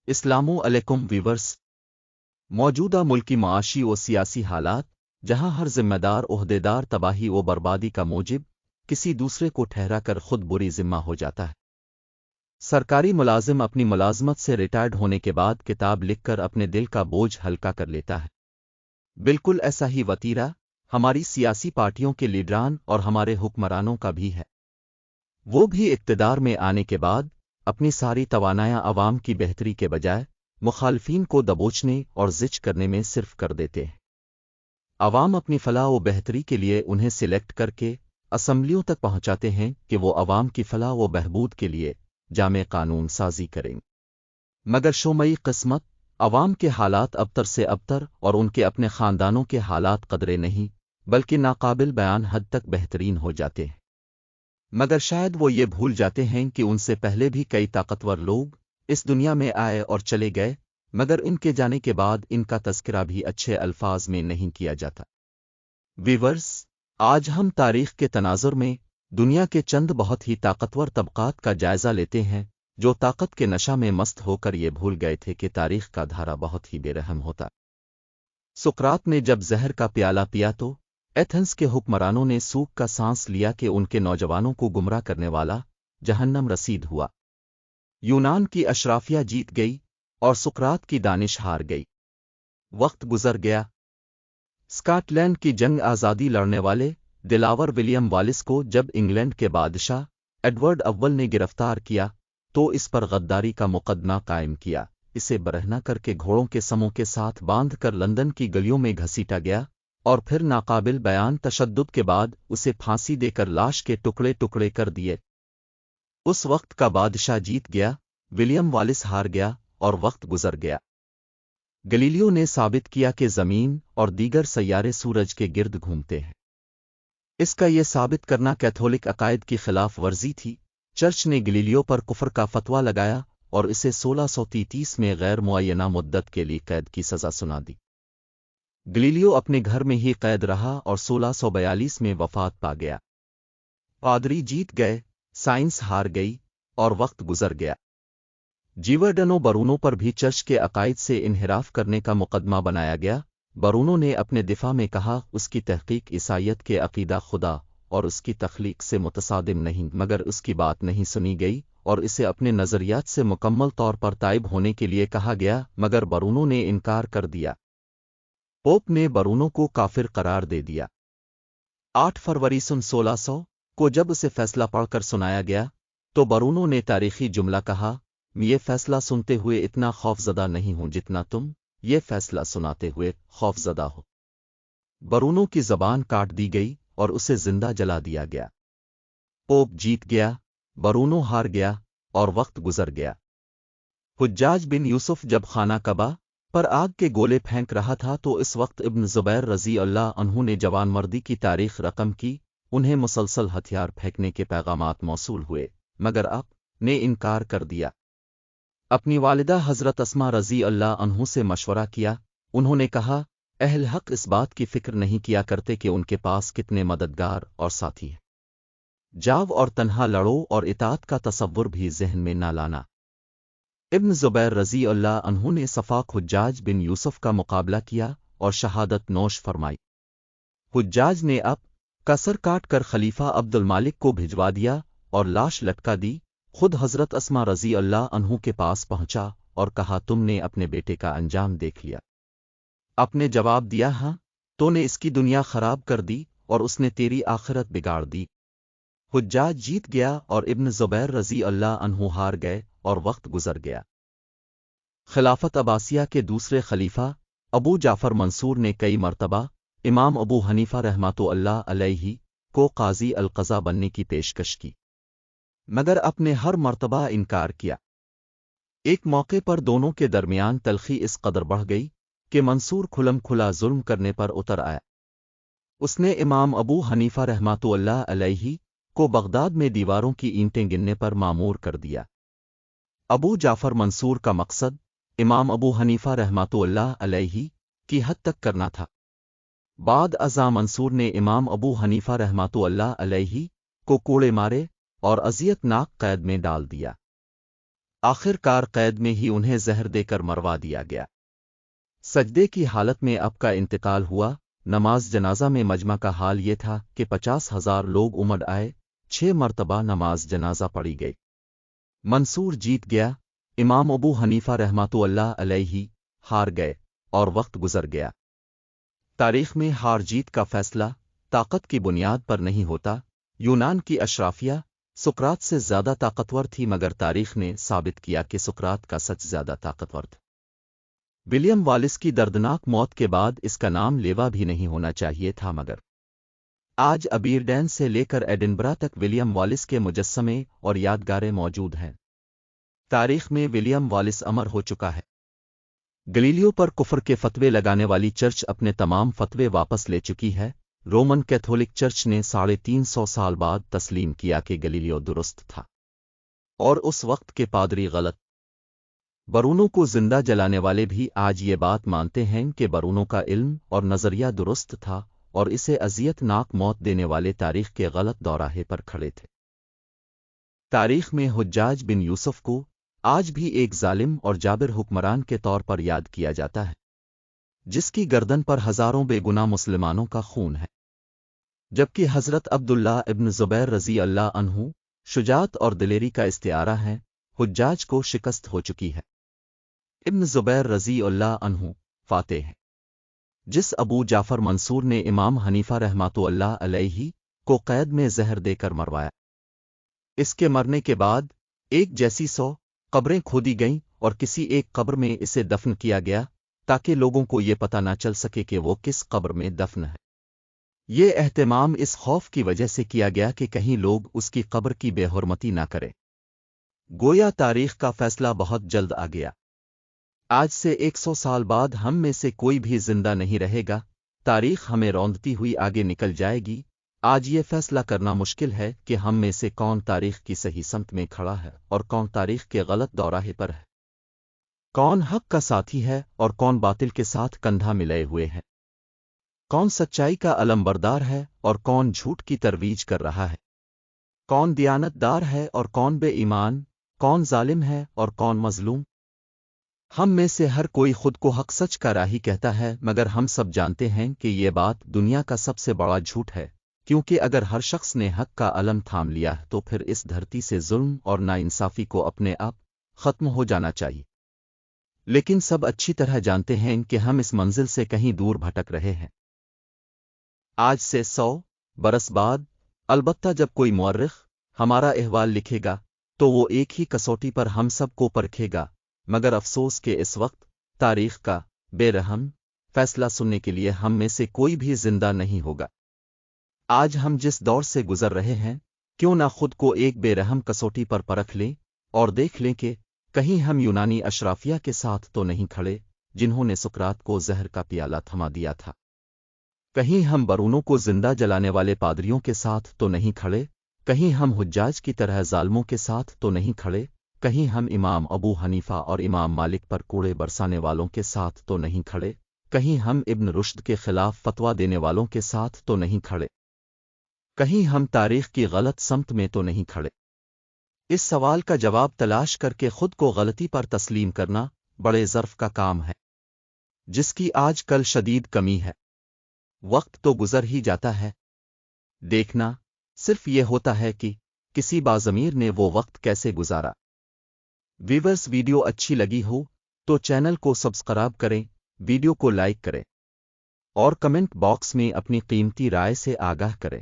السلام علیکم ویورز۔ موجودہ ملکی معاشی و سیاسی حالات جہاں ہر ذمہ دار عہدیدار تباہی و بربادی کا موجب کسی دوسرے کو ٹھہرا کر خود بری ذمہ ہو جاتا ہے۔ سرکاری ملازم اپنی ملازمت سے ریٹائرڈ ہونے کے بعد کتاب لکھ کر اپنے دل کا بوجھ ہلکا کر لیتا ہے۔ بالکل ایسا ہی وتیرہ ہماری سیاسی پارٹیوں کے لیڈران اور ہمارے حکمرانوں کا بھی ہے۔ وہ بھی اقتدار میں آنے کے بعد اپنی ساری توانایاں عوام کی بہتری کے بجائے مخالفین کو دبوچنے اور زچ کرنے میں صرف کر دیتے ہیں۔ عوام اپنی فلاح و بہتری کے لیے انہیں سلیکٹ کر کے اسمبلیوں تک پہنچاتے ہیں کہ وہ عوام کی فلاح و بہبود کے لیے جامع قانون سازی کریں، مگر شومئی قسمت عوام کے حالات ابتر سے ابتر اور ان کے اپنے خاندانوں کے حالات قدرے نہیں بلکہ ناقابل بیان حد تک بہترین ہو جاتے ہیں۔ مگر شاید وہ یہ بھول جاتے ہیں کہ ان سے پہلے بھی کئی طاقتور لوگ اس دنیا میں آئے اور چلے گئے، مگر ان کے جانے کے بعد ان کا تذکرہ بھی اچھے الفاظ میں نہیں کیا جاتا۔ ویورز، آج ہم تاریخ کے تناظر میں دنیا کے چند بہت ہی طاقتور طبقات کا جائزہ لیتے ہیں جو طاقت کے نشہ میں مست ہو کر یہ بھول گئے تھے کہ تاریخ کا دھارا بہت ہی بے رحم ہوتا۔ سقراط نے جب زہر کا پیالہ پیا تو ایتھنز کے حکمرانوں نے سوکھ کا سانس لیا کہ ان کے نوجوانوں کو گمراہ کرنے والا جہنم رسید ہوا۔ یونان کی اشرافیہ جیت گئی اور سقراط کی دانش ہار گئی۔ وقت گزر گیا۔ اسکاٹ لینڈ کی جنگ آزادی لڑنے والے دلاور ولیم والیس کو جب انگلینڈ کے بادشاہ ایڈورڈ اول نے گرفتار کیا تو اس پر غداری کا مقدمہ قائم کیا، اسے برہنہ کر کے گھوڑوں کے سموں کے ساتھ باندھ کر لندن کی گلیوں میں گھسیٹا گیا اور پھر ناقابل بیان تشدد کے بعد اسے پھانسی دے کر لاش کے ٹکڑے ٹکڑے کر دیے۔ اس وقت کا بادشاہ جیت گیا، ولیم والیس ہار گیا اور وقت گزر گیا۔ گلیلیو نے ثابت کیا کہ زمین اور دیگر سیارے سورج کے گرد گھومتے ہیں۔ اس کا یہ ثابت کرنا کیتھولک عقائد کی خلاف ورزی تھی۔ چرچ نے گلیلیو پر کفر کا فتویٰ لگایا اور اسے 1633 میں غیر معینہ مدت کے لیے قید کی سزا سنا دی۔ گلیلیو اپنے گھر میں ہی قید رہا اور 1642 میں وفات پا گیا۔ پادری جیت گئے، سائنس ہار گئی اور وقت گزر گیا۔ جیورڈنو برونو پر بھی چرچ کے عقائد سے انحراف کرنے کا مقدمہ بنایا گیا۔ برونو نے اپنے دفاع میں کہا اس کی تحقیق عیسائیت کے عقیدہ خدا اور اس کی تخلیق سے متصادم نہیں، مگر اس کی بات نہیں سنی گئی اور اسے اپنے نظریات سے مکمل طور پر تائب ہونے کے لیے کہا گیا، مگر برونو نے انکار کر دیا۔ پوپ نے برونو کو کافر قرار دے دیا۔ 8 فروری 1600 کو جب اسے فیصلہ پڑھ کر سنایا گیا تو برونو نے تاریخی جملہ کہا، میں یہ فیصلہ سنتے ہوئے اتنا خوفزدہ نہیں ہوں جتنا تم یہ فیصلہ سناتے ہوئے خوفزدہ ہو۔ برونو کی زبان کاٹ دی گئی اور اسے زندہ جلا دیا گیا۔ پوپ جیت گیا، برونو ہار گیا اور وقت گزر گیا۔ حجاج بن یوسف جب خانہ کعبہ پر آگ کے گولے پھینک رہا تھا تو اس وقت ابن زبیر رضی اللہ عنہ نے جوان مردی کی تاریخ رقم کی، انہیں مسلسل ہتھیار پھینکنے کے پیغامات موصول ہوئے، مگر آپ نے انکار کر دیا۔ اپنی والدہ حضرت اسما رضی اللہ عنہ سے مشورہ کیا، انہوں نے کہا اہل حق اس بات کی فکر نہیں کیا کرتے کہ ان کے پاس کتنے مددگار اور ساتھی ہیں، جاؤ اور تنہا لڑو اور اطاعت کا تصور بھی ذہن میں نہ لانا۔ ابن زبیر رضی اللہ عنہ نے صفاق حجاج بن یوسف کا مقابلہ کیا اور شہادت نوش فرمائی۔ حجاج نے اب کا سر کاٹ کر خلیفہ عبد المالک کو بھجوا دیا اور لاش لٹکا دی۔ خود حضرت اسما رضی اللہ عنہ کے پاس پہنچا اور کہا تم نے اپنے بیٹے کا انجام دیکھ لیا؟ آپ نے جواب دیا ہاں، تو نے اس کی دنیا خراب کر دی اور اس نے تیری آخرت بگاڑ دی۔ حجاج جیت گیا اور ابن زبیر رضی اللہ عنہ ہار گئے اور وقت گزر گیا۔ خلافت عباسیہ کے دوسرے خلیفہ ابو جعفر منصور نے کئی مرتبہ امام ابو حنیفہ رحمۃ اللہ علیہ کو قاضی القضاء بننے کی پیشکش کی، مگر اپنے ہر مرتبہ انکار کیا۔ ایک موقع پر دونوں کے درمیان تلخی اس قدر بڑھ گئی کہ منصور کھلم کھلا ظلم کرنے پر اتر آیا۔ اس نے امام ابو حنیفہ رحمۃ اللہ علیہ کو بغداد میں دیواروں کی اینٹیں گننے پر مامور کر دیا۔ ابو جعفر منصور کا مقصد امام ابو حنیفہ رحمۃ اللہ علیہ کی حد تک کرنا تھا۔ بعد ازاں منصور نے امام ابو حنیفہ رحمۃ اللہ علیہ کو کوڑے مارے اور اذیت ناک قید میں ڈال دیا۔ آخر کار قید میں ہی انہیں زہر دے کر مروا دیا گیا۔ سجدے کی حالت میں اب کا انتقال ہوا۔ نماز جنازہ میں مجمع کا حال یہ تھا کہ 50,000 لوگ امڑ آئے، 6 مرتبہ نماز جنازہ پڑھی گئی۔ منصور جیت گیا، امام ابو حنیفہ رحمۃ اللہ علیہ ہار گئے، اور وقت گزر گیا۔ تاریخ میں ہار جیت کا فیصلہ طاقت کی بنیاد پر نہیں ہوتا۔ یونان کی اشرافیہ سقراط سے زیادہ طاقتور تھی، مگر تاریخ نے ثابت کیا کہ سقراط کا سچ زیادہ طاقتور تھا۔ ولیم والیس کی دردناک موت کے بعد اس کا نام لیوا بھی نہیں ہونا چاہیے تھا، مگر آج ابیرڈین سے لے کر ایڈنبرا تک ولیم والیس کے مجسمے اور یادگاریں موجود ہیں۔ تاریخ میں ولیم والیس امر ہو چکا ہے۔ گلیلیو پر کفر کے فتوے لگانے والی چرچ اپنے تمام فتوے واپس لے چکی ہے۔ رومن کیتھولک چرچ نے 350 سال بعد تسلیم کیا کہ گلیلیو درست تھا، اور اس وقت کے پادری غلط۔ برونو کو زندہ جلانے والے بھی آج یہ بات مانتے ہیں کہ برونو کا علم اور نظریہ درست تھا، اور اسے اذیت ناک موت دینے والے تاریخ کے غلط دوراہے پر کھڑے تھے۔ تاریخ میں حجاج بن یوسف کو آج بھی ایک ظالم اور جابر حکمران کے طور پر یاد کیا جاتا ہے، جس کی گردن پر ہزاروں بے گناہ مسلمانوں کا خون ہے، جبکہ حضرت عبداللہ ابن زبیر رضی اللہ عنہ شجاعت اور دلیری کا استعارہ ہیں۔ حجاج کو شکست ہو چکی ہے۔ ابن زبیر رضی اللہ عنہ فاتح ہیں، جس ابو جعفر منصور نے امام حنیفہ رحمۃ اللہ علیہ کو قید میں زہر دے کر مروایا۔ اس کے مرنے کے بعد ایک جیسی 100 قبریں کھودی گئیں اور کسی ایک قبر میں اسے دفن کیا گیا، تاکہ لوگوں کو یہ پتہ نہ چل سکے کہ وہ کس قبر میں دفن ہے۔ یہ اہتمام اس خوف کی وجہ سے کیا گیا کہ کہیں لوگ اس کی قبر کی بے حرمتی نہ کریں۔ گویا تاریخ کا فیصلہ بہت جلد آ گیا۔ آج سے 100 سال بعد ہم میں سے کوئی بھی زندہ نہیں رہے گا۔ تاریخ ہمیں روندتی ہوئی آگے نکل جائے گی۔ آج یہ فیصلہ کرنا مشکل ہے کہ ہم میں سے کون تاریخ کی صحیح سمت میں کھڑا ہے اور کون تاریخ کے غلط دوراہے پر ہے، کون حق کا ساتھی ہے اور کون باطل کے ساتھ کندھا ملائے ہوئے ہے، کون سچائی کا علمبردار ہے اور کون جھوٹ کی ترویج کر رہا ہے، کون دیانت دار ہے اور کون بے ایمان، کون ظالم ہے اور کون مظلوم۔ ہم میں سے ہر کوئی خود کو حق سچ کا راہی کہتا ہے، مگر ہم سب جانتے ہیں کہ یہ بات دنیا کا سب سے بڑا جھوٹ ہے، کیونکہ اگر ہر شخص نے حق کا علم تھام لیا تو پھر اس دھرتی سے ظلم اور ناانصافی کو اپنے آپ ختم ہو جانا چاہیے۔ لیکن سب اچھی طرح جانتے ہیں کہ ہم اس منزل سے کہیں دور بھٹک رہے ہیں۔ آج سے 100 برس بعد البتہ جب کوئی مورخ ہمارا احوال لکھے گا تو وہ ایک ہی کسوٹی پر ہم سب کو پرکھے گا، مگر افسوس کہ اس وقت تاریخ کا بے رحم فیصلہ سننے کے لیے ہم میں سے کوئی بھی زندہ نہیں ہوگا۔ آج ہم جس دور سے گزر رہے ہیں، کیوں نہ خود کو ایک بے رحم کسوٹی پر پرکھ لیں اور دیکھ لیں کہ کہیں ہم یونانی اشرافیہ کے ساتھ تو نہیں کھڑے جنہوں نے سقراط کو زہر کا پیالہ تھما دیا تھا، کہیں ہم برونوں کو زندہ جلانے والے پادریوں کے ساتھ تو نہیں کھڑے، کہیں ہم حجاج کی طرح ظالموں کے ساتھ تو نہیں کھڑے، کہیں ہم امام ابو حنیفہ اور امام مالک پر کوڑے برسانے والوں کے ساتھ تو نہیں کھڑے، کہیں ہم ابن رشد کے خلاف فتویٰ دینے والوں کے ساتھ تو نہیں کھڑے، کہیں ہم تاریخ کی غلط سمت میں تو نہیں کھڑے۔ اس سوال کا جواب تلاش کر کے خود کو غلطی پر تسلیم کرنا بڑے ظرف کا کام ہے، جس کی آج کل شدید کمی ہے۔ وقت تو گزر ہی جاتا ہے، دیکھنا صرف یہ ہوتا ہے کہ کسی باضمیر نے وہ وقت کیسے گزارا۔ ویورز، ویڈیو اچھی لگی ہو تو چینل کو سبسکرائب کریں، ویڈیو کو لائک کریں اور کمنٹ باکس میں اپنی قیمتی رائے سے آگاہ کریں۔